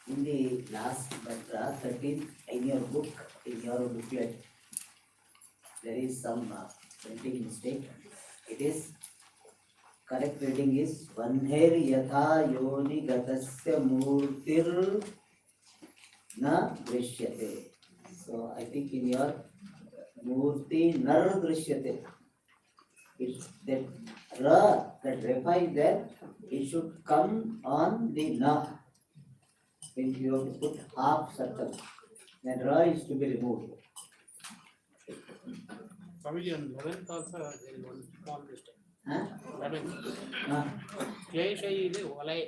In the last mantra, 13th, in your book, in your booklet, there is some printing mistake. It is, correct reading is, Vanher yatha yoni gatasya murtir na drishyate. So I think in your murti nar drishyate, that ra, that refa is there, it should come on the na. When you have to put half circle, then ra is to be removed. Swamiji, on 11th also there is one small mistake. 11th. Kleshai is Valai.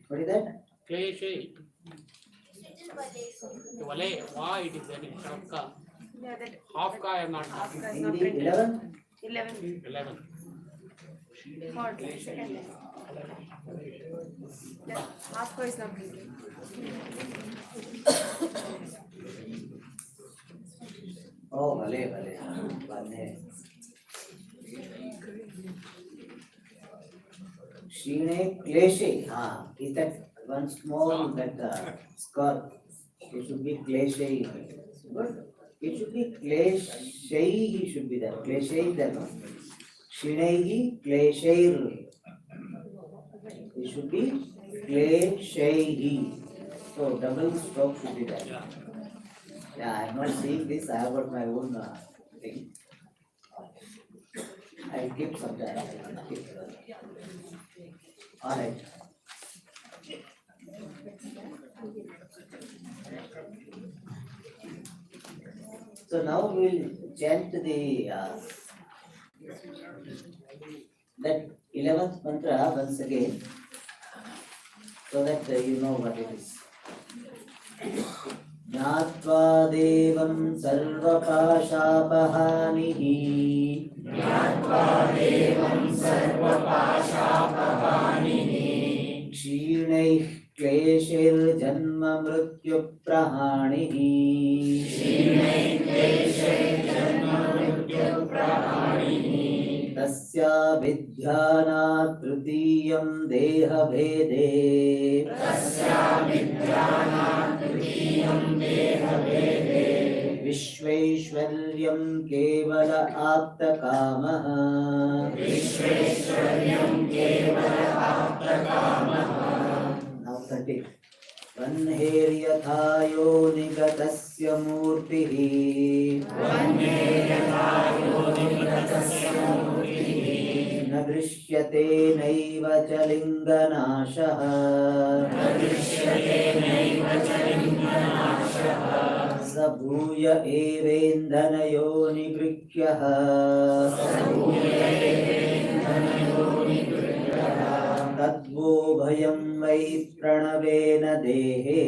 What is that? Kleshai. Valai, why it is there in Ka? Yeah, that Half ka I am not. In the 11th? 11. 11. Third, second. That half ka is not printed. Oh, vale. Shine kleshe. Is that one small that scar? It should be kleshe. But it should be kleshe. Should be there. Kleshe there. Shinehi klesheir. It should be kleshehi. So double stroke should be there. Yeah, I am not seeing this. I have got my own thing. I'll keep some time. All right. So now we will chant the that 11th mantra once again, so that you know what it is. ज्ञात्वा देवं सर्वपाशापहानिः क्षीणैः क्लेशैर्जन्म मृत्युप्रहाणिः तस्याभिध्यानात् तृतीयं देहभेदे विश्वैश्वर्यं केवल आप्तकामः Now 30. वह्नेर्यथा योनिगतस्य मूर्तिः न दृश्यते नैव च लिङ्गनाशः स भूय एवेन्दनयोनिगृह्यः तद्वो भयं वै प्रणवेन देहे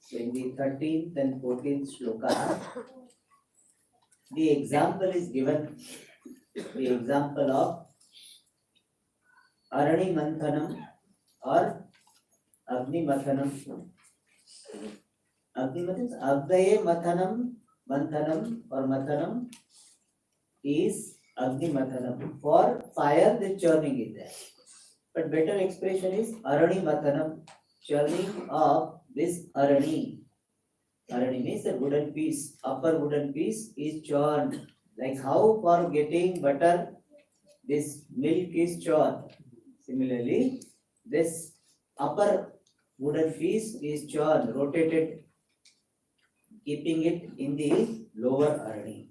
So in the 13th and 14th shloka, the example is given, the example of Arani Manthanam or Agni Mathanam. Agni Mathanam, Agdaye Mathanam, Manthanam or Mathanam is Agni Mathanam. For fire, the churning is there. But better expression is Arani Mathanam, churning of this Arani. Arani means the wooden piece, upper wooden piece is churned. Like how for getting butter, this milk is churned. Similarly, this upper wooden piece is churned, rotated, keeping it in the lower Arani.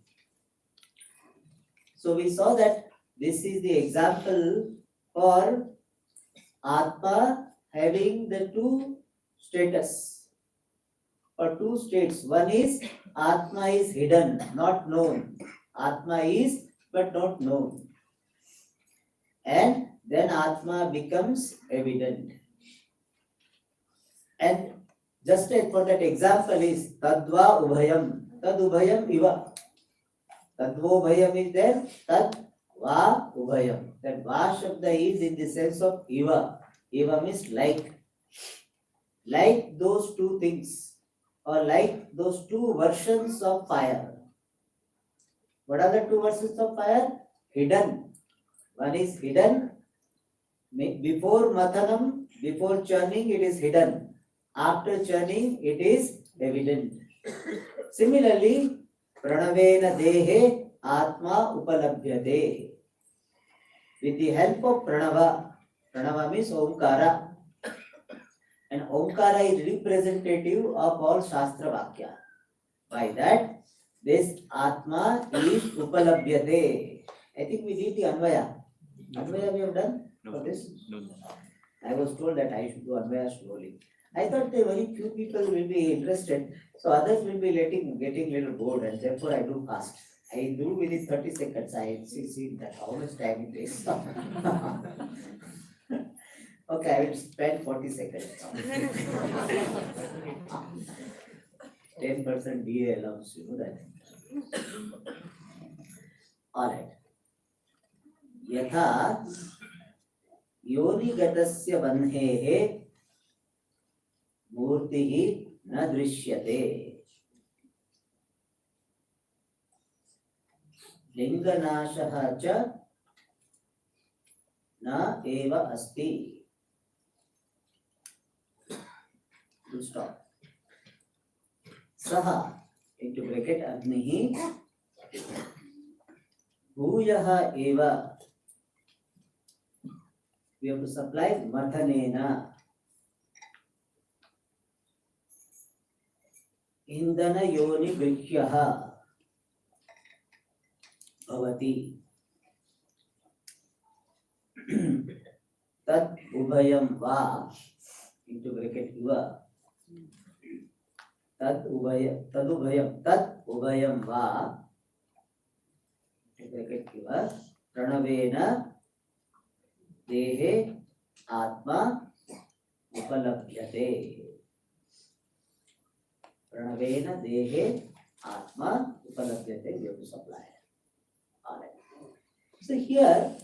So we saw that this is the example for Atma having the two status or two states. One is Atma is hidden, not known. Atma is but not known. And then Atma becomes evident. And Just for that example is tadva ubhayam. Tad ubhayam iva. Tadvo ubhayam is there. Tad va ubhayam. That va shabda is in the sense of iva. Iva means like. Like those two things. Or like those two versions of fire. What are the two versions of fire? Hidden. One is hidden. Before mathanam, before churning, it is hidden. After churning, it is evident. Similarly, pranavena dehe atma upalabhyate. With the help of pranava means omkara. And omkara is representative of all shastra vakya. By that, this atma is upalabhyate. I think we need the anvaya. Anvaya we have done for this? No. I was told that I should do anvaya slowly. I thought that very few people will be interested, so others will be getting little bored, and therefore I do fast. I do within 30 seconds. I see that how much time it takes. Okay, I will spend 40 seconds. 10% DA allowance, you know that. Alright. Yatha योनिगतस्य बन्धेः मूर्तिः न दृश्यते लिङ्गनाशः च न एव अस्ति. Full stop. सः into bracket अग्निः भूयः एव. We have to supply mathanena. Indana yoni grihyaha bhavati. Tat ubhayam va into bracket iva. Tat ubhayam va into bracket iva. Pranavena देहे आत्मा उपलभ्यते. प्रणवेन देहे आत्मा उपलभ्यते. We have to supply. Alright. So here,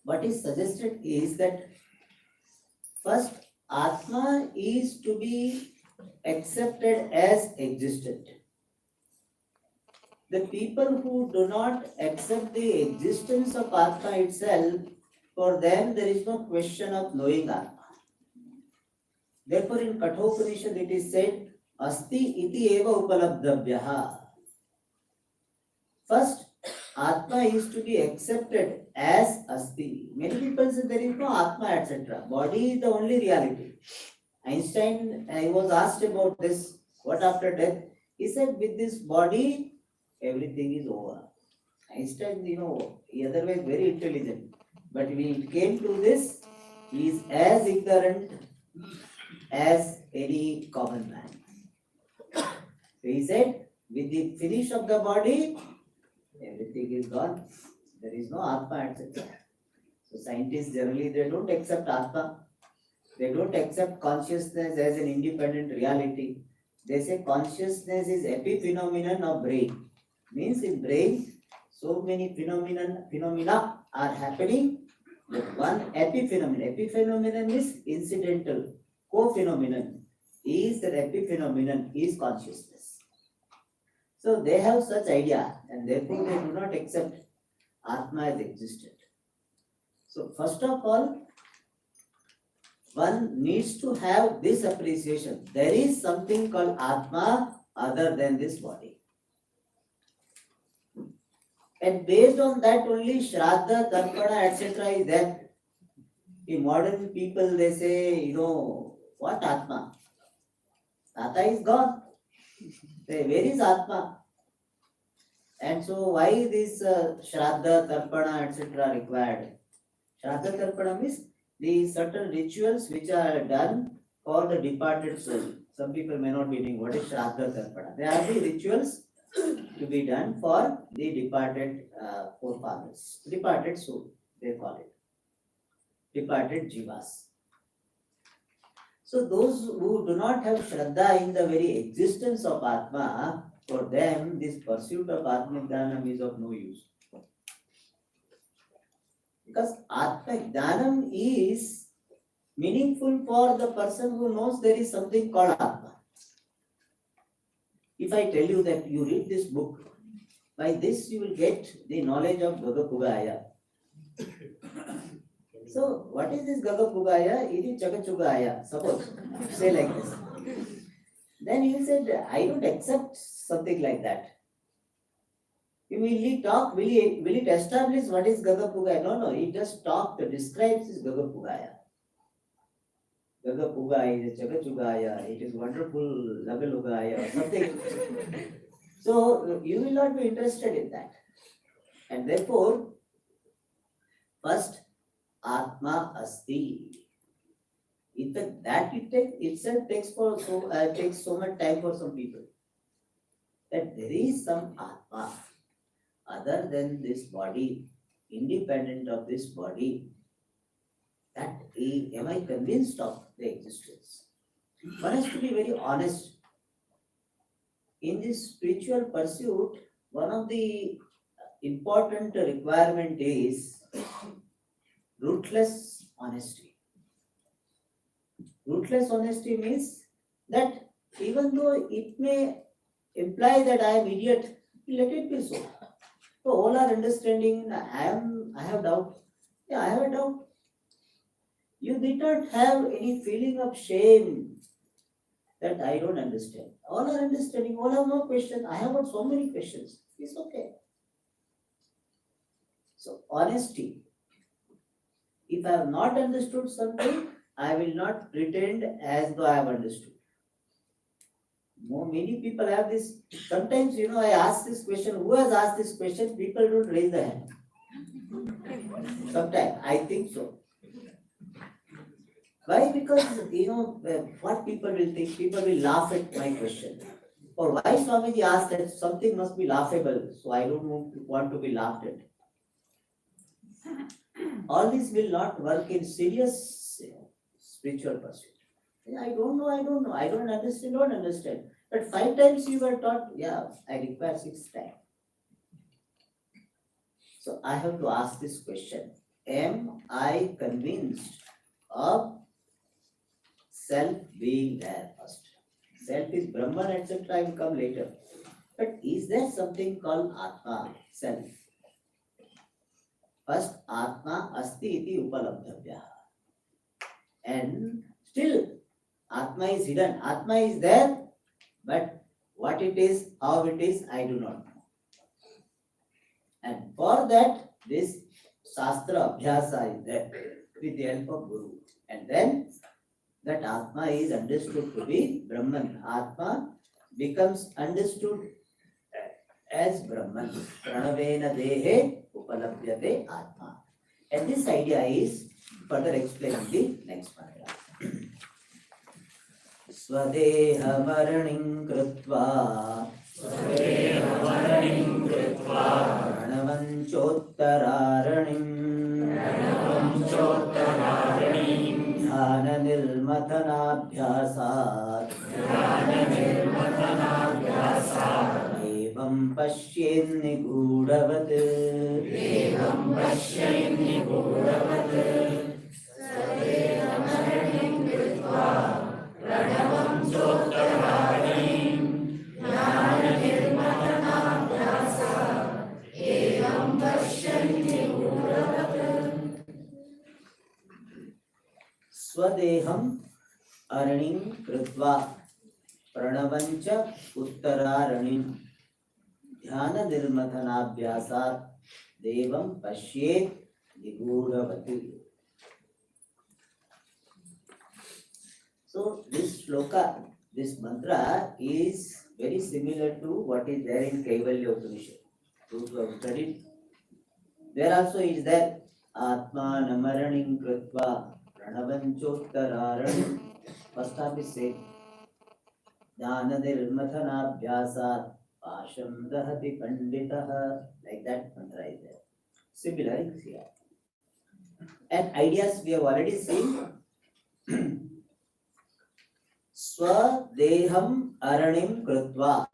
what is suggested is that first, Atma is to be accepted as existent. The people who do not accept the existence of Atma itself, for them there is no question of knowing Atma. Therefore in Kathopanishad it is said, Asti iti eva upalabdhabhyaha. First, Atma is to be accepted as Asti. Many people say there is no Atma, etc. Body is the only reality. Einstein, I was asked about this, what after death? He said, with this body, everything is over. Einstein, he otherwise very intelligent. But when it came to this, he is as ignorant as any common man. So he said, with the finish of the body, everything is gone. There is no Atma, etc. So scientists generally, they don't accept Atma. They don't accept consciousness as an independent reality. They say consciousness is epiphenomenon of brain. Means in brain, so many phenomena are happening. But one epiphenomenon. Epiphenomenon is incidental. Co-phenomenon is that epiphenomenon is consciousness. So they have such idea, and therefore they do not accept Atma as existent. So first of all, one needs to have this appreciation. There is something called Atma other than this body. And based on that only Shraddha, Tarpana, etc. is there. In modern people, they say, what Atma? Tata is gone. Where is Atma? And so why this Shraddha, Tarpana, etc. required? Shraddha, Tarpana means the certain rituals which are done for the departed soul. Some people may not be knowing what is Shraddha, Tarpana. They are the rituals to be done for the departed forefathers, departed soul, they call it, departed jivas. So those who do not have Shraddha in the very existence of Atma, for them this pursuit of Atma-Jnanam is of no use. Because Atma-Jnanam is meaningful for the person who knows there is something called Atma. If I tell you that you read this book, by this you will get the knowledge of Gagapugaya. So, what is this Gagapugaya? It is Chakachugaya, suppose, say like this. Then he said, I don't accept something like that. Will he talk? Will it establish what is Gagapugaya? No, he just talked, describes his Gagapugaya. Gagapugaya is Chakachugaya, it is wonderful Lagalugaya or something. So, you will not be interested in that. And therefore, first, Atma Asti. In fact, that itself takes so much time for some people. That there is some Atma other than this body, independent of this body. That am I convinced of the existence? One has to be very honest. In this spiritual pursuit, one of the important requirement is ruthless honesty. Ruthless honesty means that even though it may imply that I am idiot, let it be so. So all are understanding, I have doubt. Yeah, I have a doubt. You did not have any feeling of shame that I don't understand. All are understanding, all have no question. I have got so many questions. It's okay. So honesty. If I have not understood something, I will not pretend as though I have understood. Many people have this. Sometimes, I ask this question. Who has asked this question? People don't raise their hand. Sometimes, I think so. Why? Because, what people will think. People will laugh at my question. Or why Swamiji asked that something must be laughable. So I don't want to be laughed at. All this will not work in serious spiritual pursuit. I don't know, I don't understand. But 5 times you were taught, I require 6th time. So I have to ask this question. Am I convinced of self being there first? Self is Brahman, etc. I will come later. But is there something called Atma, self? First, Atma asti iti upalabdhavya. And still, Atma is hidden. Atma is there, but what it is, how it is, I do not know. And for that, this Shastra Abhyasa is there with the help of Guru. And then that Atma is understood to be Brahman. Atma becomes understood as Brahman. Pranavena dehe upalabhyate Atma. And this idea is further explained in the next paragraph. Swadehamaranim krutva Pranavanchottaranim Dhyana nirmathanabhyasat Evam pashyen nigudhavat Swadeham aranim krutva pranavancha uttararanim dhyana nirmathanabhyasat devam pashyet nigudhavati. So this shloka, this mantra is very similar to what is there in Kaivalya Upanishad. Those who have studied, there also is there Atma namaranim krutva Pranavanchottaranim. First half is said Dhyana nirmathanabhyasat Pasham dahati panditaha. Like that mantra is there. Similar is here. And ideas we have already seen. Swadeham aranim krutva.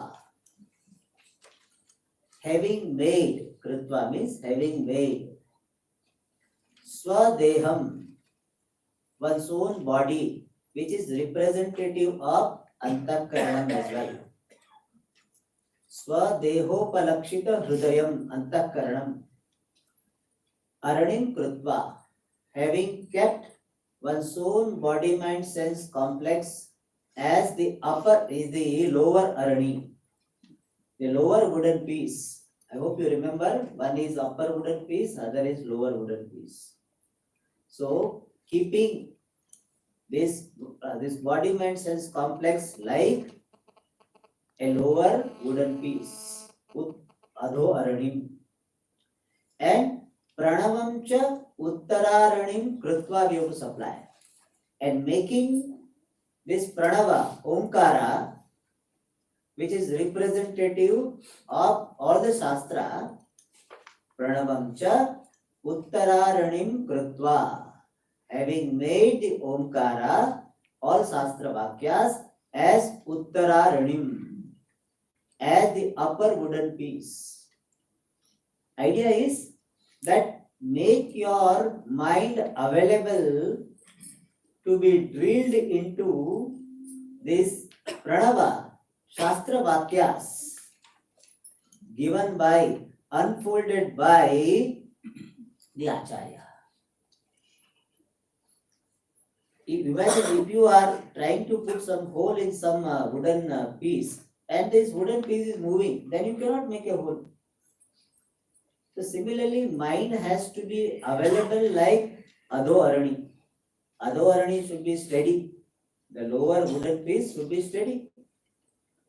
Having made, krutva means having made. Swadeham, one's own body, which is representative of antakaranam as well. Swadehopalakshita hrudayam antakaranam. Aranim krutva, having kept one's own body mind sense complex as the upper is the lower arani, the lower wooden piece. I hope you remember, one is upper wooden piece, other is lower wooden piece. So keeping this body mind sense complex like a lower wooden piece, adho aranim, and pranavam cha uttararanim krutva we have to supply, and making this pranava omkara, which is representative of all the shastra, pranavam cha uttararanim krutva, having made the omkara, all shastra vakyas as uttararanim, as the upper wooden piece. Idea is that make your mind available to be drilled into this pranava, shastra vakyas, given by, unfolded by the acharya. Imagine if you are trying to put some hole in some wooden piece, and this wooden piece is moving, then you cannot make a hole. So similarly, mind has to be available like adho arani. Adho arani should be steady. The lower wooden piece should be steady,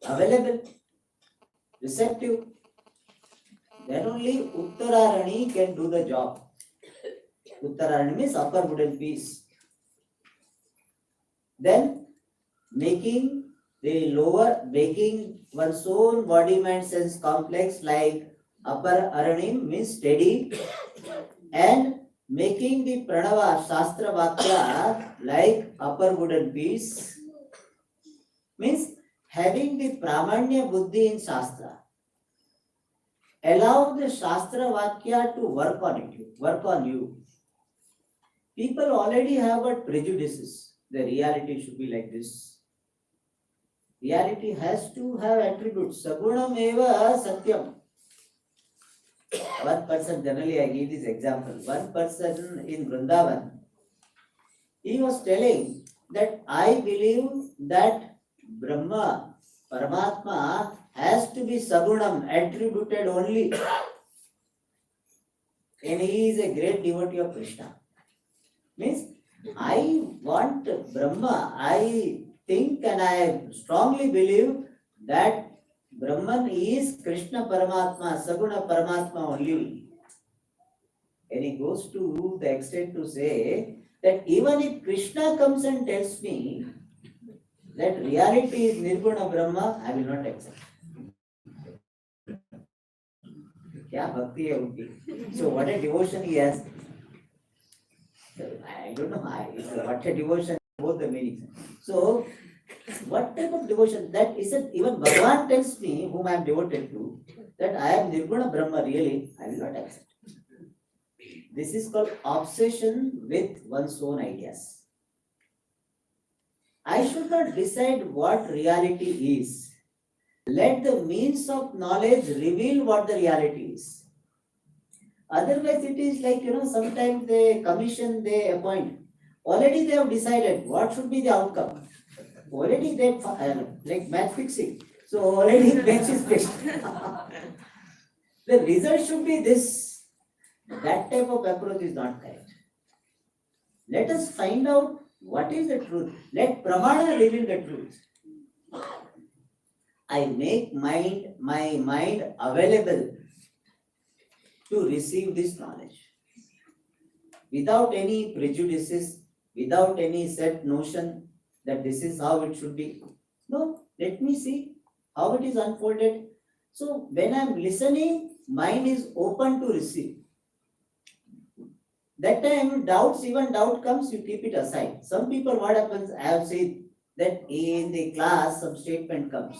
available, receptive. Then only uttararani can do the job. Uttararani means upper wooden piece. Then making one's own body mind sense complex like upper aranim means steady, and making the pranava shastra vakya like upper wooden piece means having the pramanya buddhi in shastra. Allow the shastra vakya to work on you. People already have got prejudices. The reality should be like this. Reality has to have attributes. Sagunam eva satyam. One person, generally I give this example. One person in Vrindavan, he was telling that I believe that Brahma, Paramatma has to be Sagunam, attributed only. And he is a great devotee of Krishna. Means, I want Brahma, I think and I strongly believe that Brahman is Krishna Paramatma, Saguna Paramatma only. And he goes to the extent to say that even if Krishna comes and tells me that reality is Nirguna Brahma, I will not accept. Kya bhakti hai unki? So what a devotion he has. I don't know what a devotion, both the meanings. So what type of devotion? That isn't, even Bhagavan tells me, whom I am devoted to, that I am Nirguna Brahma, really, I will not accept. This is called obsession with one's own ideas. I should not decide what reality is. Let the means of knowledge reveal what the reality is. Otherwise, it is like, sometimes they commission, they appoint. Already they have decided what should be the outcome. Already they, like match fixing. So already match is fixed. The result should be this. That type of approach is not correct. Let us find out what is the truth. Let Pramana reveal the truth. I make my mind available to receive this knowledge without any prejudices, without any set notion that this is how it should be. No, let me see how it is unfolded. So when I am listening, mind is open to receive. That time even doubt comes, you keep it aside. Some people, what happens, I have seen, that in the class some statement comes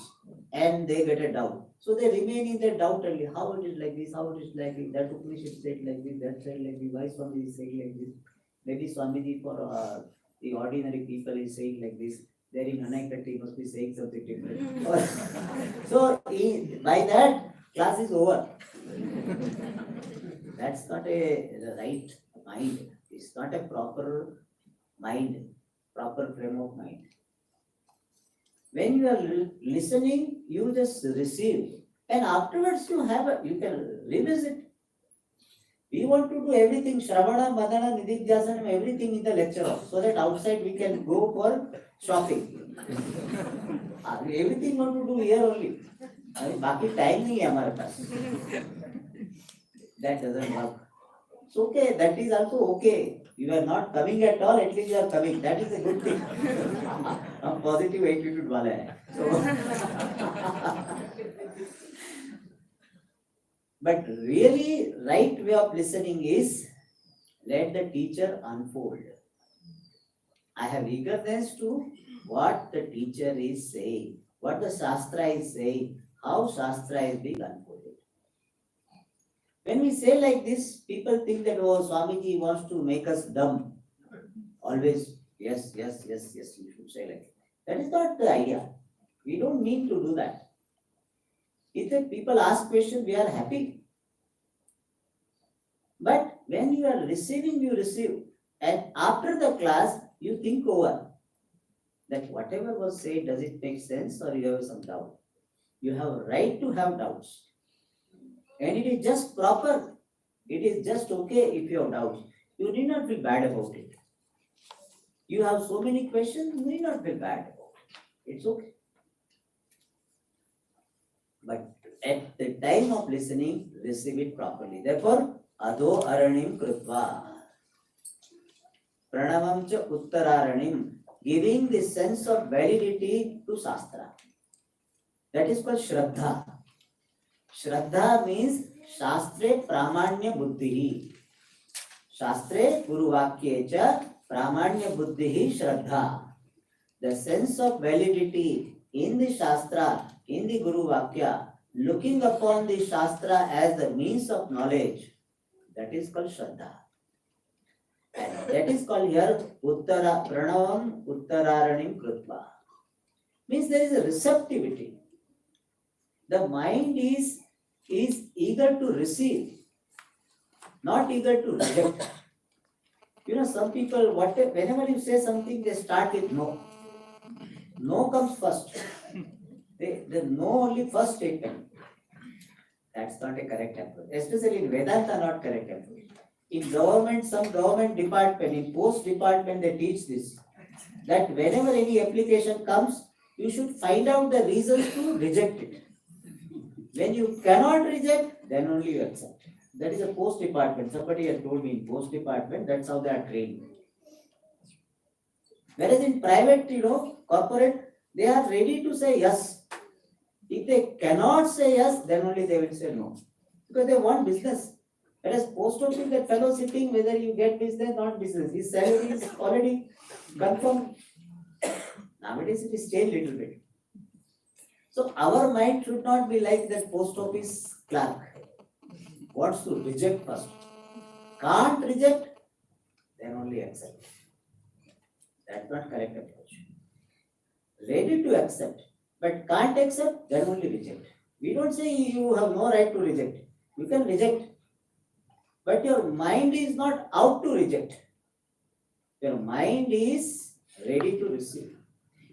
and they get a doubt. So they remain in their doubt only. How it is like this, how it is like this, that Upanishad said like this, that said like this, why Swami is saying like this. Maybe Swamiji for the ordinary people is saying like this. There in Anaikatti must be saying something different. So by that class is over. That's not a right mind. It's not a proper mind, proper frame of mind. When you are listening, you just receive, and afterwards you can revisit. We want to do everything, Shravana, Madana, Nididhyasanam, everything in the lecture hall, so that outside we can go for shopping. Everything want to do here only. बाकी time नहीं है हमारे पास. That doesn't work. It's okay, that is also okay. You are not coming at all, at least you are coming. That is a good thing. हम positive attitude वाले हैं. But really, right way of listening is let the teacher unfold. I have eagerness to what the teacher is saying, what the Shastra is saying, how Shastra is being unfolded. When we say like this, people think that, oh, Swamiji wants to make us dumb. Always, yes, you should say like that. That is not the idea. We don't need to do that. If people ask questions, we are happy. But when you are receiving, you receive. And after the class, you think over that whatever was said, does it make sense or you have some doubt? You have a right to have doubts. And it is just proper. It is just okay if you have doubts. You need not feel bad about it. You have so many questions, you need not feel bad about it. It's okay. But at the time of listening, receive it properly. Therefore, Adho Aranim Krutva. Pranavam cha Uttararanim. Giving the sense of validity to Shastra. That is called Shraddha. Shraddha means Shastre Pramanya Buddhihi. Shastre Guru Vakyecha Pramanya Buddhihi Shraddha. The sense of validity in the Shastra, in the Guru Vakya, looking upon the Shastra as the means of knowledge, that is called Shraddha. And that is called here Uttara Pranavam Uttararanim Krutva. Means there is a receptivity. The mind is eager to receive, not eager to reject. You know, some people, whenever you say something, they start with no. No comes first. The no only first statement. That's not a correct approach. Especially in Vedanta, not correct approach. In government, some government department, in post department, they teach this. That whenever any application comes, you should find out the reasons to reject it. When you cannot reject, then only you accept. That is a post department. Somebody has told me in post department, that's how they are trained. Whereas in private, corporate, they are ready to say yes. If they cannot say yes, then only they will say no. Because they want business. Whereas post office, that fellow sitting, whether you get business or not business, his salary is already confirmed. Nowadays it is changed little bit. So our mind should not be like that post office clerk. Wants to reject first. Can't reject, then only accept. That's not correct approach. Ready to accept, but can't accept, then only reject. We don't say you have no right to reject. You can reject. But your mind is not out to reject. Your mind is ready to receive.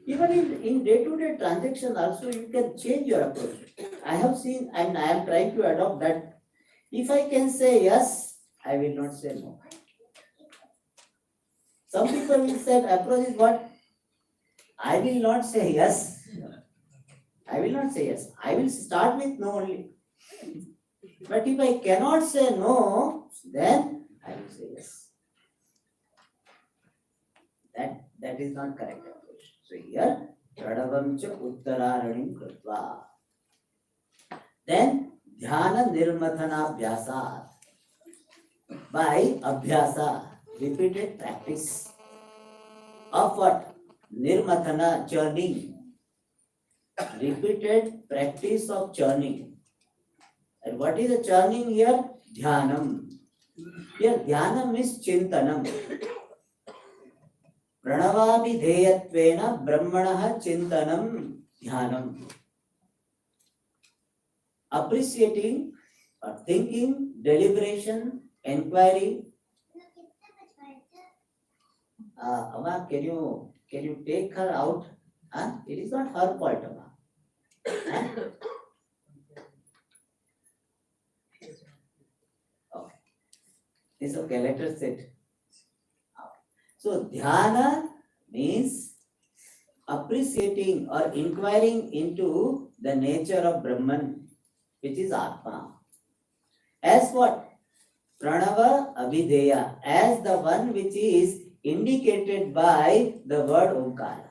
Even in day-to-day transaction also, you can change your approach. I have seen and I am trying to adopt that. If I can say yes, I will not say no. Some people will say approach is what? I will not say yes. I will not say yes. I will start with no only. But if I cannot say no, then I will say yes. That is not correct approach. So here, Pradavam cha Uttararanim Krutva. Then, Dhyana Nirmathana Abhyasa. By Abhyasa, repeated practice of what? nirmathana, churning. Repeated practice of churning. And what is the churning here? Dhyanam. Here dhyanam is chintanam. Pranavabhidheyatvena brahmanaha chintanam dhyanam. Appreciating or thinking, deliberation, inquiry. Amma, can you take her out? It is not her fault, Amma. Okay. It's okay, let her sit. So, dhyana means appreciating or inquiring into the nature of Brahman, which is Atma. As what? Pranava Abhideya, as the one which is indicated by the word Omkara.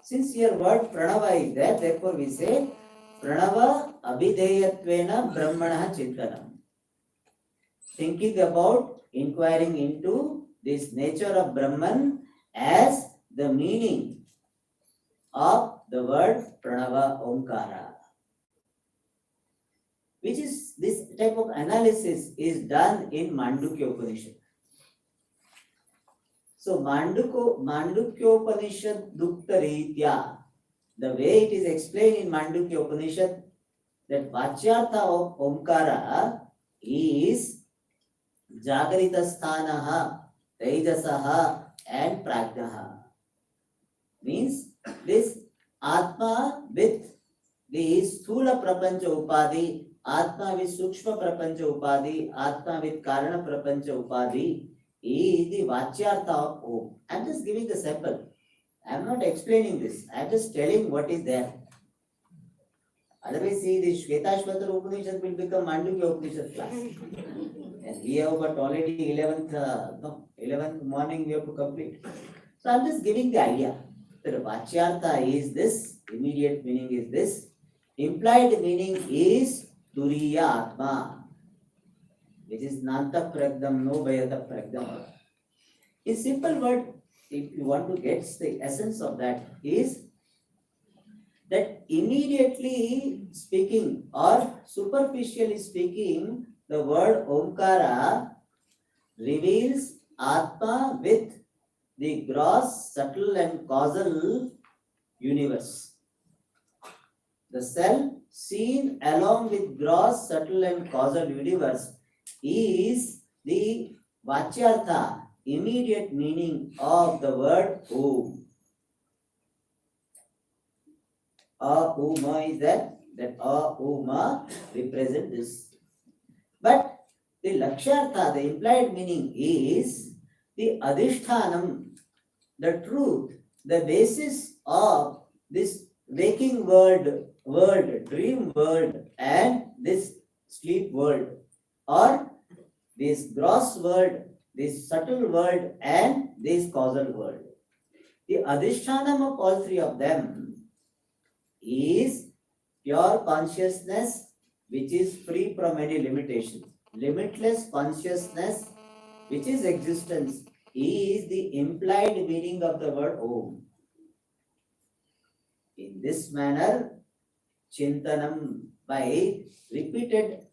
Since here word Pranava is there, therefore we say Pranava Abhideyatvena Brahmana Chintanam. Thinking about, inquiring into this nature of Brahman as the meaning of the word Pranava Omkara. Which is, this type of analysis is done in Mandukya Upanishad. So Mandukya Upanishad Dukta Ritya, the way it is explained in Mandukya Upanishad, that Vachyartha of Omkara is Jagarita Sthanaha, Tejasaha and Prajnaha. Means this Atma with the Sthula Prapancha Upadhi, Atma with Sukshma Prapancha Upadhi, Atma with Karana Prapancha Upadhi is the Vachyartha of Om. I am just giving the sample. I am not explaining this. I am just telling what is there. Otherwise, see, the Shvetashvatara Upanishad will become Mandukya Upanishad class. And we have got already 11th morning we have to complete. So I am just giving the idea. The Vachyartha is this, immediate meaning is this, implied meaning is Turiya Atma, which is Nanta Pragdam, no Bhayata Pragdam. In simple word, if you want to get the essence of that, is that immediately speaking or superficially speaking, the word Omkara reveals Atma with the gross, subtle and causal universe. The self seen along with gross, subtle and causal universe is the Vachyartha, immediate meaning of the word Om. Uma is that Uma represents this. But the Lakshartha, the implied meaning is the Adhishthanam, the truth, the basis of this waking world, dream world and this sleep world, or this gross world, this subtle world and this causal world. The Adhishthanam of all three of them is pure consciousness which is free from any limitation. Limitless consciousness which is existence is the implied meaning of the word Om. In this manner, Chintanam, by repeated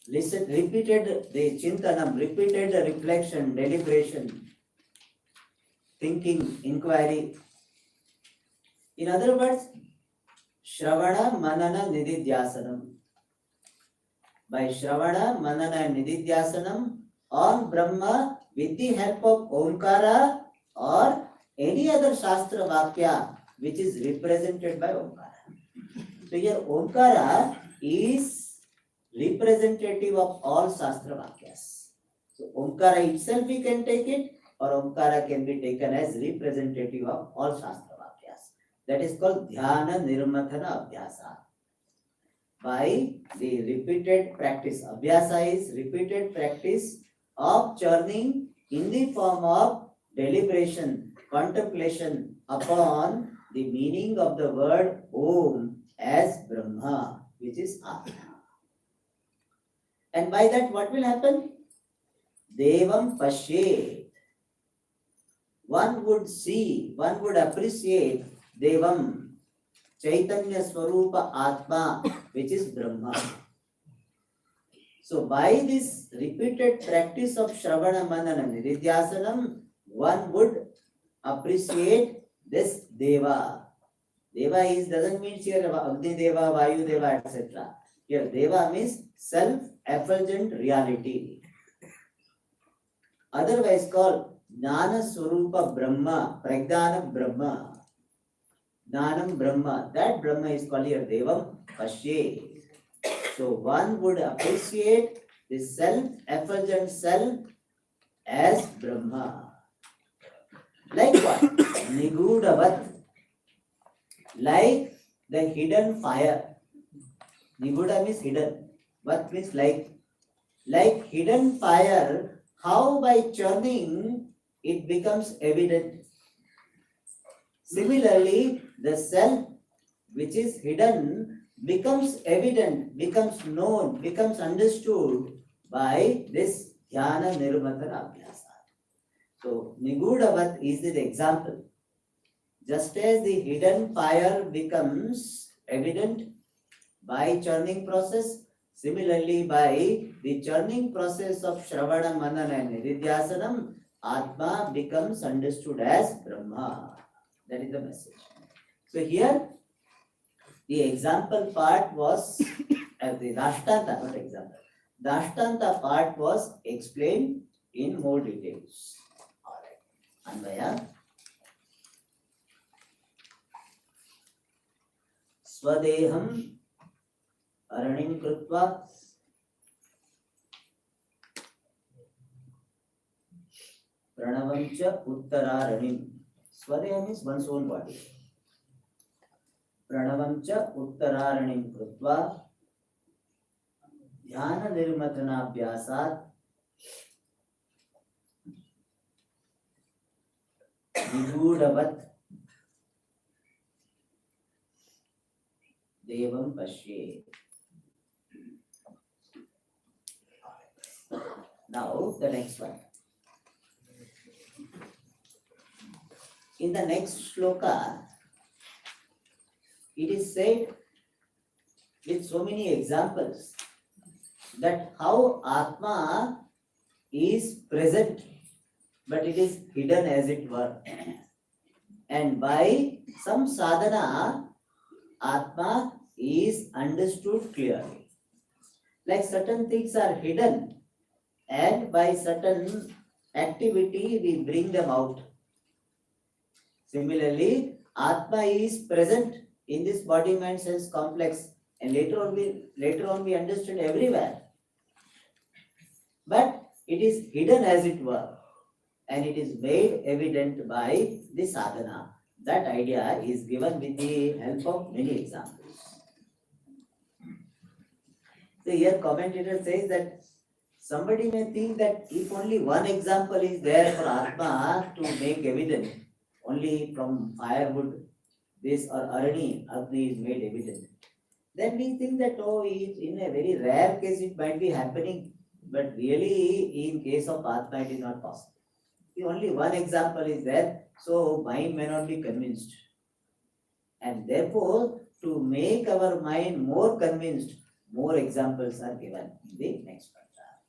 the Chintanam, repeated reflection, deliberation, thinking, inquiry. In other words, Shravana, Manana, Nididhyasanam. By Shravana, Manana and Nididhyasanam on Brahma with the help of Omkara or any other Shastra Vakya which is represented by Omkara. So here Omkara is representative of all Shastra Vakyas. So Omkara itself we can take it, or Omkara can be taken as representative of all Shastra Vakyas. That is called Dhyana Nirmathana Abhyasa. By the repeated practice, Abhyasa is repeated practice of churning in the form of deliberation, contemplation upon the meaning of the word Om as Brahma, which is Atma. And by that what will happen? Devam Pashet. one would see, one would appreciate Devam, Chaitanya Swarupa Atma, which is Brahma. So by this repeated practice of Shravana Manana Nididhyasanam, one would appreciate this Deva. Deva is doesn't mean here Agni Deva, Vayu Deva, etc. Here Deva means self-effulgent reality. Otherwise called Jnana Swarupa Brahma, Pragnana Brahma, Jnanam Brahma. That Brahma is called here Devam Pashye. So one would appreciate the self-effulgent self as Brahma. Like what? Nigudavat. Like the hidden fire. Niguda means hidden. What means like? Like hidden fire, how by churning it becomes evident. Similarly, the self which is hidden becomes evident, becomes known, becomes understood by this Dhyana Nirmatana Abhyasa. So, Nigudavat is the example. Just as the hidden fire becomes evident by churning process, similarly by the churning process of Shravana Manana and Nididhyasanam, Atma becomes understood as Brahma. That is the message. So here, the example part was, the Dashtanta, not example. Dashtanta part was explained in more details. Alright. Anvaya. Swadeham aranim krutva pranavam cha uttararanim. Swadeham is one's own body. Pranavam cha uttararanim krutva dhyana nirmatanabhyasat nigudavat devam pashye. Now the next one. In the next shloka, it is said with so many examples that how Atma is present, but it is hidden as it were. And by some sadhana, Atma is understood clearly. Like certain things are hidden, and by certain activity we bring them out. Similarly, Atma is present in this body mind sense complex, and later on we understand everywhere. But it is hidden as it were, and it is made evident by the sadhana. That idea is given with the help of many examples. So here commentator says that somebody may think that if only one example is there for Atma to make evident, only from firewood, this or Agni is made evident, then we think that in a very rare case it might be happening, but really in case of Atma it is not possible. If only one example is there, so mind may not be convinced. And therefore, to make our mind more convinced, more examples are given in the next paragraph.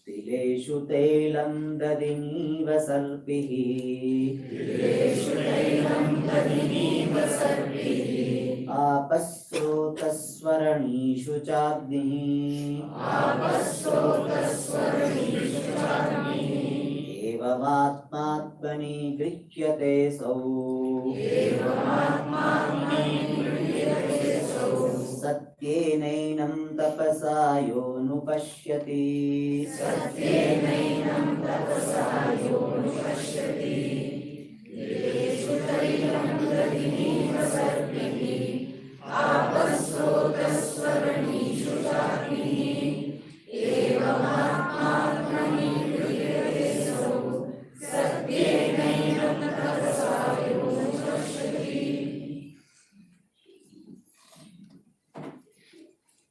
Tileshu tailam dadiniva sarpihi apasrotaswaranishu chagni evamatmatmani grihyate sau satyenainam tapasa yonupashyati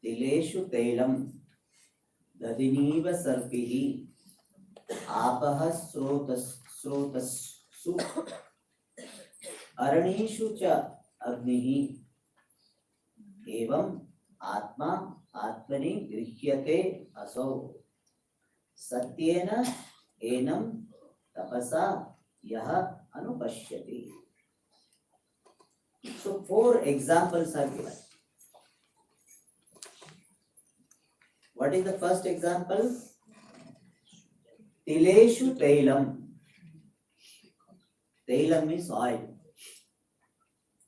Tileshu tailam dadiniva sarpihi apaha srotas Su Aranishu cha Agnihi Evam Atma Atmani Grihyate Asau Satyena Enam Tapasa Yaha Anupashyati. So 4 examples are given. What is the first example? Tileshu Tailam. Tailam means oil.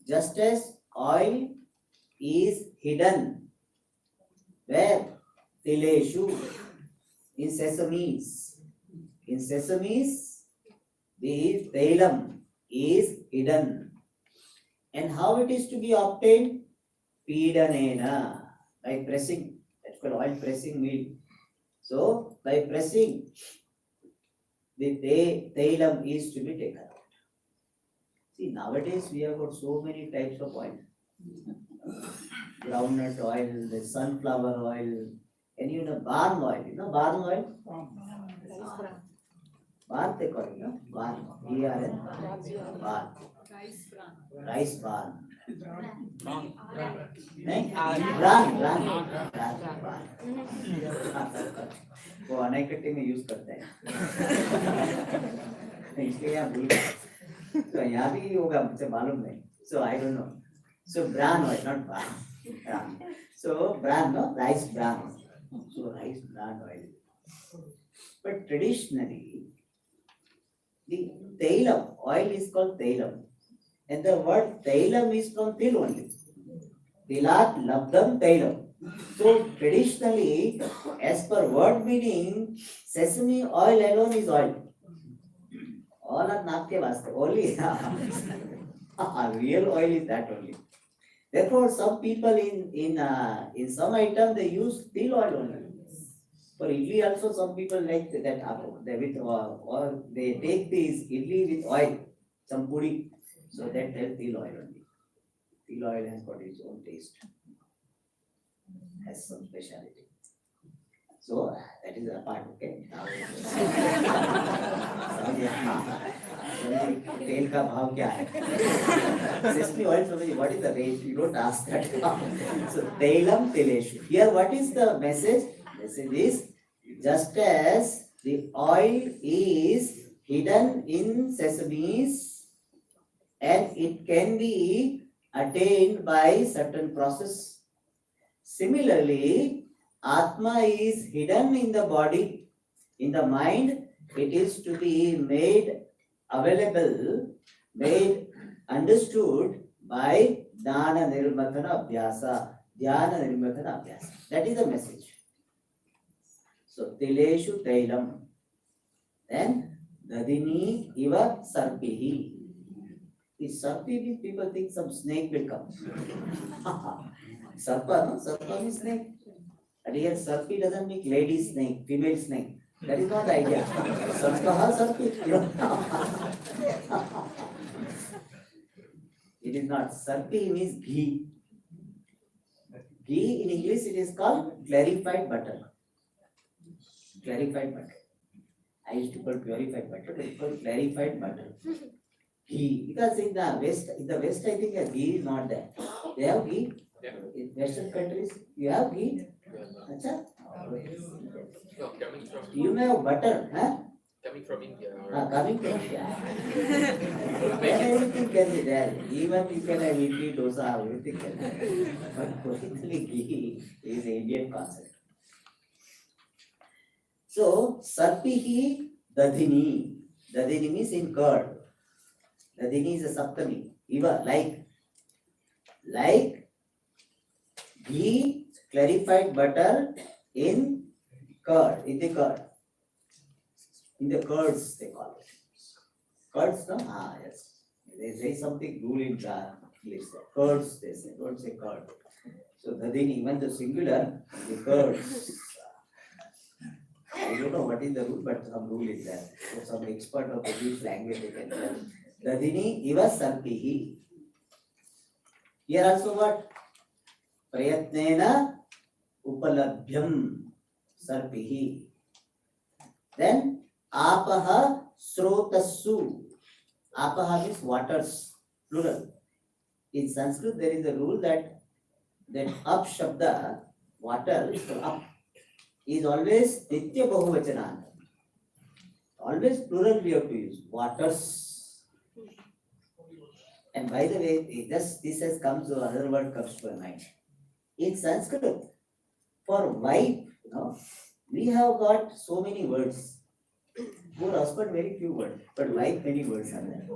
Just as oil is hidden, where? Tileshu, in sesames. In sesames, the Tailam is hidden. And how it is to be obtained? Pidanena, by pressing. That's called oil pressing mill. So, by pressing, the Tailam is to be taken out. See, nowadays we have got so many types of oil. Groundnut oil, the sunflower oil, and you know barn oil. You know barn oil? Barn they call it, no? Barn. B-R-N. Barn. Rice barn. नहीं? Bran. वो अनाइकट्टी में use करते हैं इसलिए यहाँ भूल गए तो यहाँ भी होगा मुझे मालूम नहीं so I don't know so bran oil not bran so bran no rice bran so rice bran oil but traditionally the tailam oil is called tailam and the word tailam is from til only tilat labdam tailam. So traditionally, as per word meaning, sesame oil alone is oil. All are naap ke vaste. Only real oil is that only. Therefore, some people in some item they use til oil only. For idli also, some people like that they with or they take this idli with oil, some puri. So that tells til oil only. Til oil has got its own taste. Has some speciality. So that is a part, okay? तेल का भाव क्या है? Sesame oil, somebody, what is the rate? You don't ask that. So tailam tileshu. Here, what is the message? Message is just as the oil is hidden in sesames and it can be attained by certain process. Similarly, Atma is hidden in the body, in the mind, it is to be made available, made understood by Dhyana Nirmatana Abhyasa. Dhyana Nirmatana Abhyasa. That is the message. So, Tileshu Tailam. Then, Dadini Iva Sarpihi. The Sarpi means people think some snake will come. Sarpa, no? Sarpa means snake. And here Sarpi doesn't mean lady snake, female snake. That is not the idea. Sarpa, Sarpi. It is not. Sarpi means ghee. Ghee in English it is called clarified butter. Clarified butter. I used to call purified butter, but it's called clarified butter. Ghee. Because in the West I think ghee is not there. They have ghee. Yeah. In Western countries, you have ghee. Acha? No, coming from You may have butter, huh? coming from India. Or Coming from India. Then everything can be there. Even you can have idli, dosa, everything can be there. But politically ghee is an Indian concept. So, Sarpihi Dadhini. Dadhini means in curd. Dadhini is a saptami. Eva, like ghee, clarified butter in curd, in the curd. In the curds, they call it. Curds, no? Ah, yes. They say something rule in English. Curds, they say. Don't say curd. So, Dadhini, even the singular, the curds. I don't know what is the rule, but some rule is there. So, some expert of English language, they can tell. Dadhini, iva sarpihi. Here also what? Prayatnena upalabhyam sarpihi. Then apaha srotassu. Apaha means waters, plural. In Sanskrit, there is a rule that up shabda, water, up, is always nitya bahuvachana. Always plural we have to use, waters. And by the way, this has come to another word comes to my mind. In Sanskrit, for wife, we have got so many words. For husband, very few words, but wife, many words are there.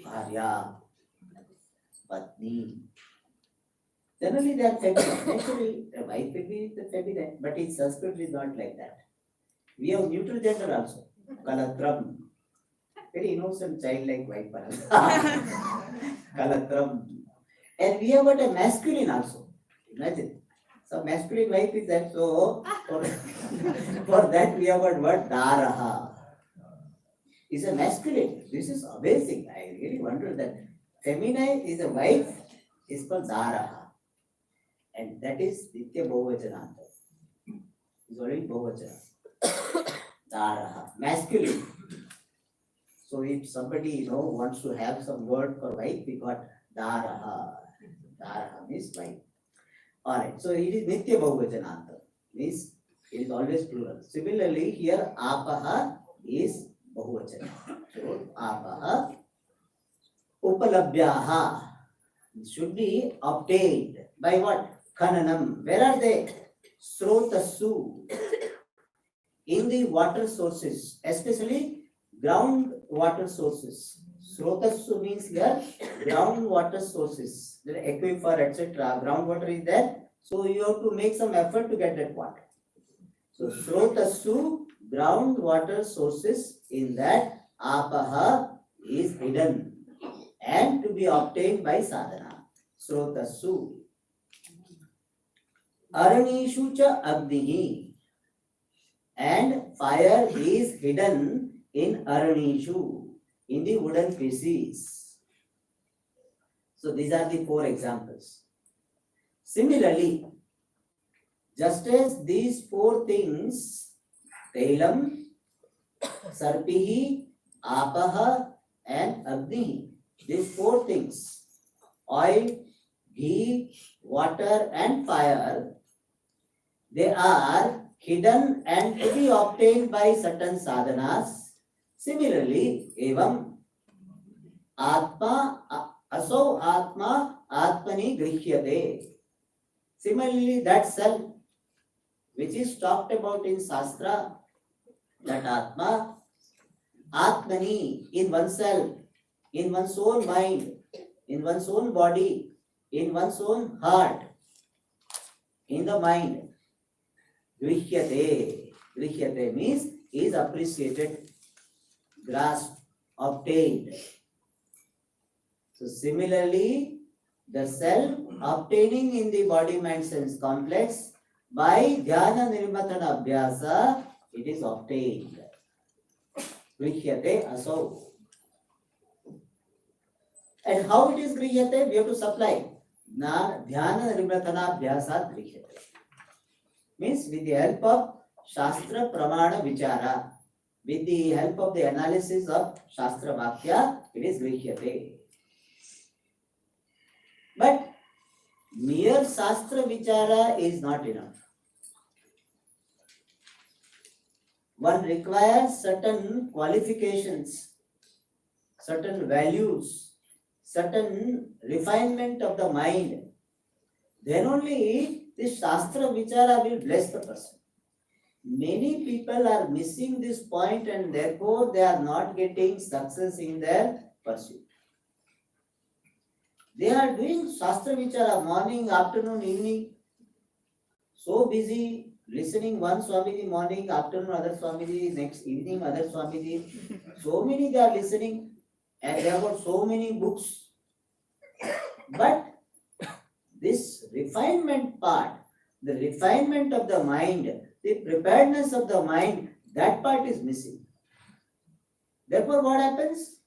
Arya, Patni. Generally, they are feminine. Actually, a wife will be the feminine, but in Sanskrit, it is not like that. We have neutral gender also. Kalatram. Very innocent, childlike wife. Kalatram. And we have got a masculine also. Imagine. So masculine wife is that. So for that we have got word Daraha. It's a masculine. This is amazing. I really wonder that feminine is a wife is called Daraha. And that is Nitya Bahuvachana. It's already Bahuvachana. Daraha. Masculine. So if somebody wants to have some word for wife, we got Daraha. Daraha means wife. Alright, so it is Nitya Bahuvachana. Means it is always plural. Similarly, here Apaha is Bahuvachana. So Apaha Upalabhyaha should be obtained by what? Khananam. Where are they? Srotassu. In the water sources, especially groundwater sources. Srotassu means here groundwater sources, the aquifer, etc. Groundwater is there, so you have to make some effort to get that water. So Srotassu, groundwater sources, in that Apaha is hidden and to be obtained by sadhana. Srotassu. Aranishu cha agnihi, and fire is hidden in aranishu, in the wooden pieces. So these are the 4 examples. Similarly, just as these 4 things, Tailam, Sarpihi, Apaha and Agnihi, these 4 things, oil, ghee, water and fire, they are hidden and to be obtained by certain sadhanas. Similarly, evam atma asau atma atmani grihyate. Similarly, that self which is talked about in Shastra, that atma, atmani, in oneself, in one's own mind, in one's own body, in one's own heart, in the mind. Grihyate. Grihyate means is appreciated, grasped, obtained. So similarly, the self obtaining in the body mind sense complex by dhyana nirmatana abhyasa, it is obtained. Grihyate asau. And how it is grihyate? We have to supply. Dhyana nirmatana abhyasa grihyate. Means with the help of Shastra Pramana Vichara, with the help of the analysis of Shastra Vakya, it is Grihyate. But mere Shastra Vichara is not enough. One requires certain qualifications, certain values, certain refinement of the mind. Then only this Shastra Vichara will bless the person. Many people are missing this point and therefore they are not getting success in their pursuit. They are doing Shastra Vichara morning, afternoon, evening. So busy listening one Swamiji morning, afternoon other Swamiji, next evening other Swamiji. So many they are listening and they have got so many books. But this refinement part, the refinement of the mind, the preparedness of the mind, that part is missing. Therefore, what happens?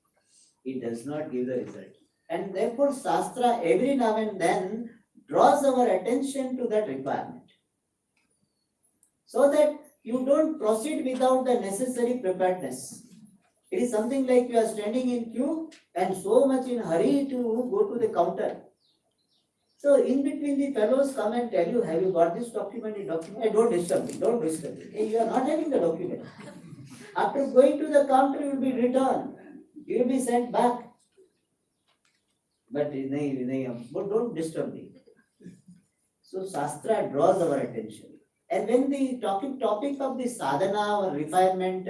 It does not give the result. And therefore, Shastra every now and then draws our attention to that requirement. So that you don't proceed without the necessary preparedness. It is something like you are standing in queue and so much in hurry to go to the counter. So in between the fellows come and tell you, have you got this document? Hey, don't disturb me, don't disturb me. Hey, you are not having the document. After going to the counter, you will be returned. You will be sent back. But don't disturb me. So Shastra draws our attention. And when the topic of the sadhana or refinement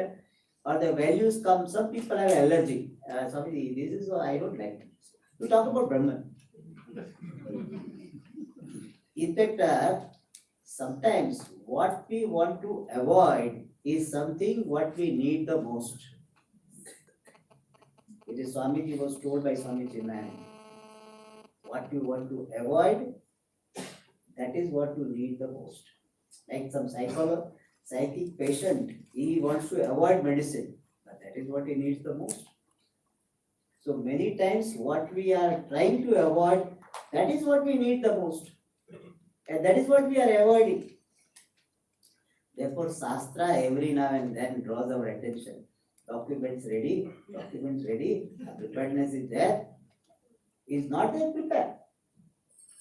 or the values come, some people have allergy. Sorry, this is I don't like. To talk about Brahman. In fact, sometimes what we want to avoid is something what we need the most. It is Swamiji was told by Swami Chinmayananda. What you want to avoid, that is what you need the most. Like some psychic patient, he wants to avoid medicine, but that is what he needs the most. So many times what we are trying to avoid, that is what we need the most. And that is what we are avoiding. Therefore, Shastra every now and then draws our attention. Documents ready, preparedness is there. Is not there prepared.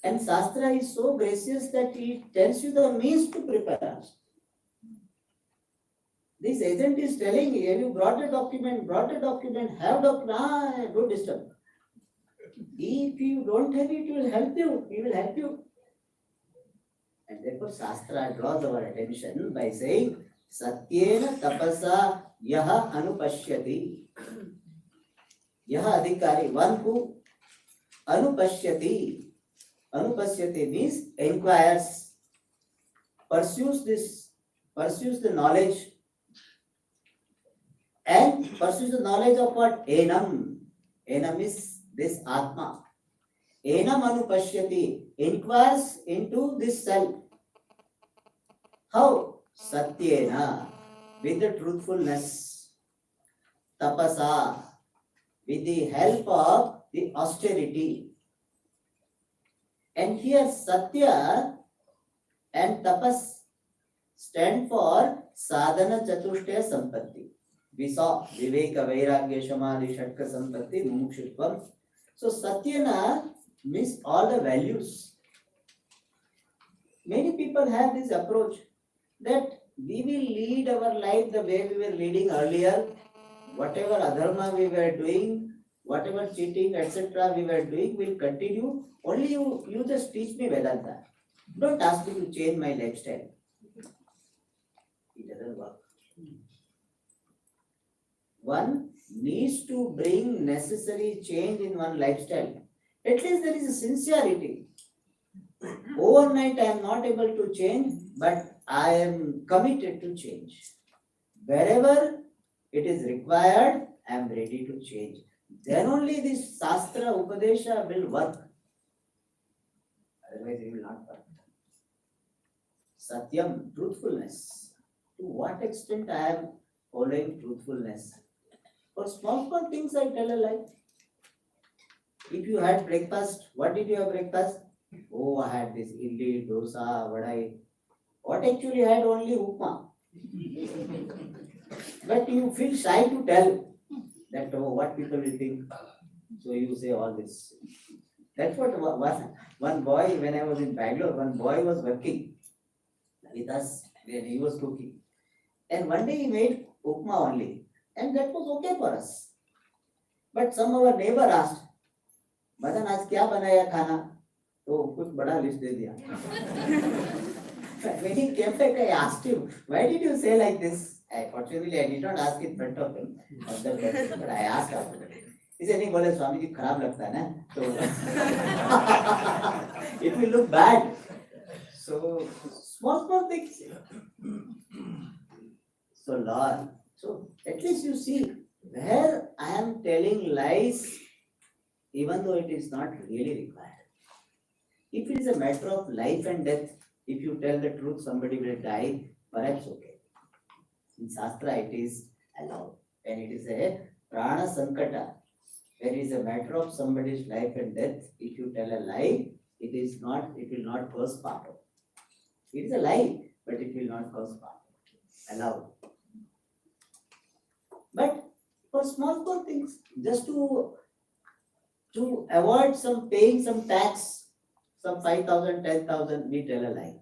And Shastra is so gracious that it tells you the means to prepare. This agent is telling you, have you brought a document, have document, don't disturb. If you don't have it, he will help you. And therefore Shastra draws our attention by saying, Satyena tapasa yaha anupashyati. Yaha adhikari, one who anupashyati. Anupashyati means inquires, pursues the knowledge, and pursues the knowledge of what? Enam. Enam is this Atma. Enam anupashyati, inquires into this self. How? Satyena, with the truthfulness. Tapasa, with the help of the austerity. And here Satya and Tapas stand for Sadhana Chatushtaya Sampatti. We saw Viveka, Vairagya, Samadhi, Shatka Sampatti, Mumukshutvam. So Satyana means all the values. Many people have this approach that we will lead our life the way we were leading earlier. Whatever adharma we were doing, whatever cheating, etc. we were doing, will continue. Only you just teach me Vedanta. Don't ask me to change my lifestyle. It doesn't work. One needs to bring necessary change in one lifestyle. At least there is a sincerity. Overnight I am not able to change, but I am committed to change. Wherever it is required, I am ready to change. Then only this Shastra Upadesha will work. Otherwise it will not work. Satyam, truthfulness. To what extent I am following truthfulness? For small things I tell a lie. If you had breakfast, what did you have breakfast? Oh, I had this idli, dosa, vadai. What actually I had only upma. But you feel shy to tell that what people will think. So you say all this. That's what one boy, when I was in Bangalore, one boy was working with us when he was cooking. And one day he made upma only. And that was okay for us. But some of our neighbor asked, Madan, आज क्या बनाया खाना? तो कुछ बड़ा list दे दिया. When he came back, I asked him, why did you say like this? Fortunately, I did not ask in front of him, but I asked after. He said, नहीं बोले स्वामी जी खराब लगता है ना, तो it will look bad. So small things. So Lord, so at least you see where I am telling lies, even though it is not really required. If it is a matter of life and death, if you tell the truth, somebody will die, perhaps okay. In Shastra, it is allowed. And it is a prana sankata. Where it is a matter of somebody's life and death, if you tell a lie, it will not cause part. It is a lie, but it will not cause part. Allowed. But for small things, just to avoid some paying some tax, some 5,000, 10,000, we tell a lie.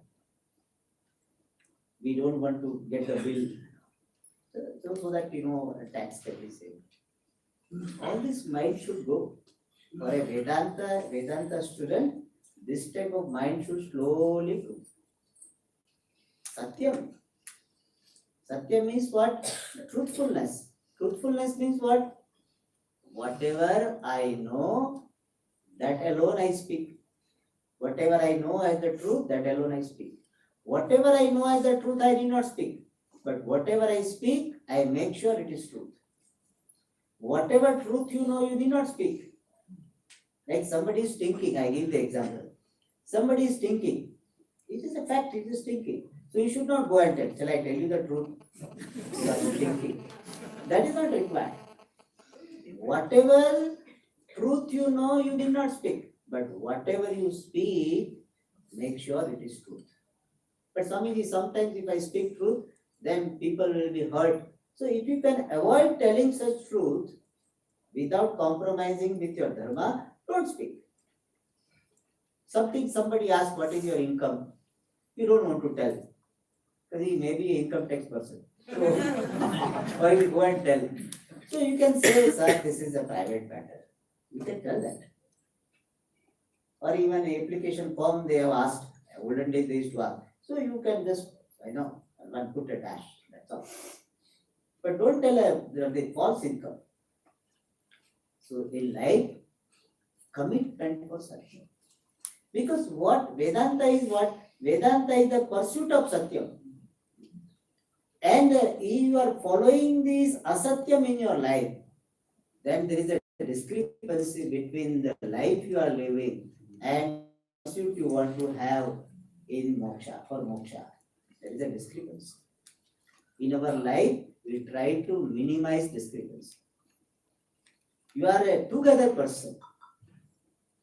We don't want to get the bill, so that a tax can be saved. All this mind should go. For a Vedanta student, this type of mind should slowly go. Satyam. Satyam means what? Truthfulness. Truthfulness means what? Whatever I know, that alone I speak. Whatever I know as the truth, that alone I speak. Whatever I know as the truth, I did not speak. But whatever I speak, I make sure it is truth. Whatever truth you know, you did not speak. Like somebody is thinking, I give the example. Somebody is thinking. It is a fact, it is thinking. So you should not go and tell. Shall I tell you the truth? You are thinking. That is not required. Whatever truth you know, you did not speak. But whatever you speak, make sure it is truth. But Swamiji, sometimes if I speak truth, then people will be hurt. So if you can avoid telling such truth without compromising with your dharma, don't speak. Somebody asks, what is your income? You don't want to tell. Because he may be an income tax person. So, or you go and tell. So you can say, sir, this is a private matter. You can tell that. Or even an application form they have asked. Olden days they used to ask. So you can just, put a dash. That's all. But don't tell the false income. So in life, commitment for Satyam. Because what Vedanta is what? Vedanta is the pursuit of Satyam. And if you are following this asatyam in your life, then there is a discrepancy between the life you are living and the pursuit you want to have in moksha, for moksha. There is a discrepancy. In our life, we try to minimize discrepancy. You are a together person.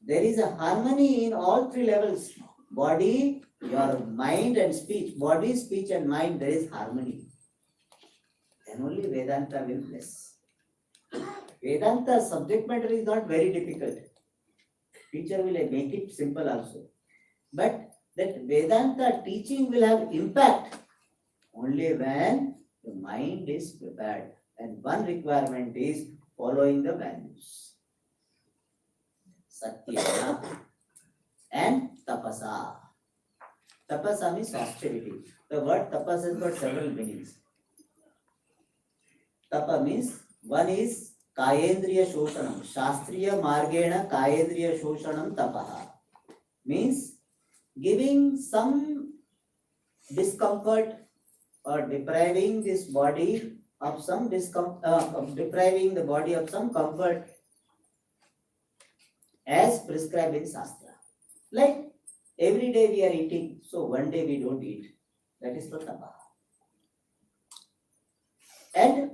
There is a harmony in all three levels. Body, your mind and speech. Body, speech and mind, there is harmony. Then only Vedanta will bless. Vedanta subject matter is not very difficult. Teacher will make it simple also. But that Vedanta teaching will have impact only when the mind is prepared. And one requirement is following the values. Satya and tapasa. Tapasa means austerity. The word tapas has got several meanings. Tapa means one is kayendriya shoshanam. Shastriya margena kayendriya shoshanam tapaha. Means giving some discomfort or depriving this body of some depriving the body of some comfort as prescribed in Shastra. Like every day we are eating, so one day we don't eat. That is for tapa. And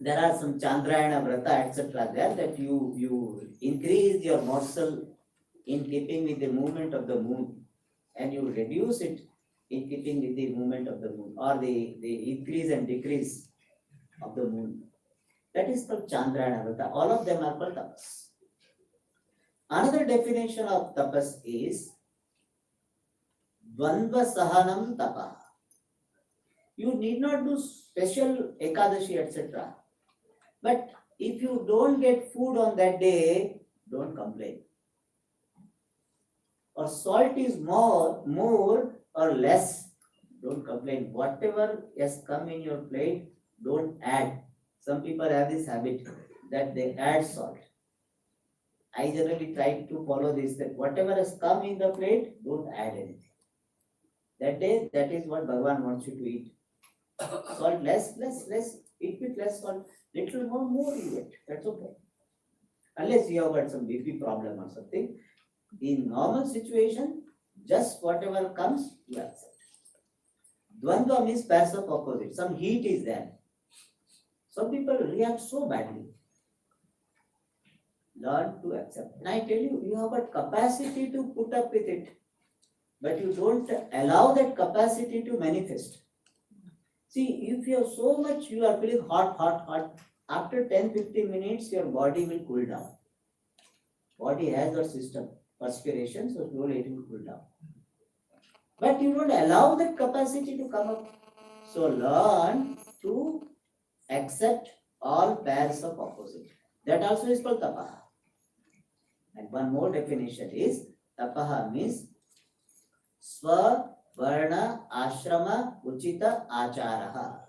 there are some Chandrayana Vrata, etc. there that you increase your morsel in keeping with the movement of the moon, and you reduce it in keeping with the movement of the moon, or the increase and decrease of the moon. That is called Chandrayana Vrata. All of them are called tapas. Another definition of tapas is Dvandva Sahanam Tapa. You need not do special Ekadashi, etc. But if you don't get food on that day, don't complain. Or salt is more or less, don't complain. Whatever has come in your plate, don't add. Some people have this habit that they add salt. I generally try to follow this, that whatever has come in the plate, don't add anything. That day, that is what Bhagavan wants you to eat. Salt less, eat with less salt. Little more you eat. That's okay. Unless you have got some BP problem or something. In normal situation, just whatever comes, you accept. Dvandva means pairs of opposite. Some heat is there. Some people react so badly. Learn to accept. And I tell you, you have got capacity to put up with it. But you don't allow that capacity to manifest. See, if you have so much, you are feeling hot. After 10-15 minutes, your body will cool down. Body has that system, perspiration, so slowly it will cool down. But you don't allow that capacity to come up. So learn to accept all pairs of opposite. That also is called tapaha. And one more definition is tapaha means swa, varna, ashrama, uchita, acharaha.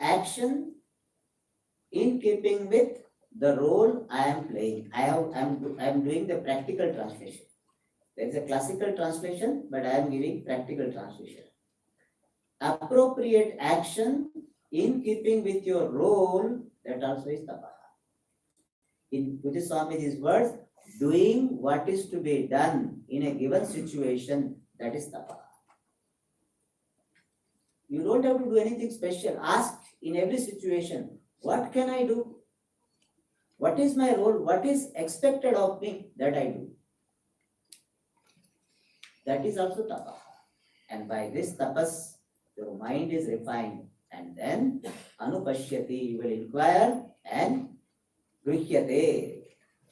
Action in keeping with the role I am playing. I am doing the practical translation. There is a classical translation, but I am giving practical translation. Appropriate action in keeping with your role, that also is tapaha. In Buddhist Swamiji's words, doing what is to be done in a given situation, that is tapaha. You don't have to do anything special. Ask in every situation, what can I do? What is my role? What is expected of me that I do? That is also tapaha. And by this tapas, your mind is refined. And then anupashyati, you will inquire and grihyate.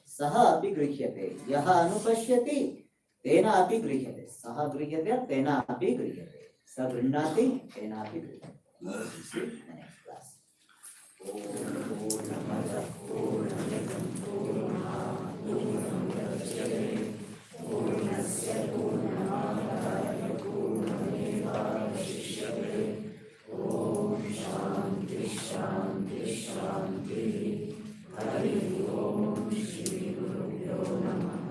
Saha api grihyate. Yaha anupashyati, tena api grihyate. Saha grihyate, tena api grihyate. Sa grindati, tena api grihyate. See you in the next class. Hari Om Shri Guru Pyo Namah.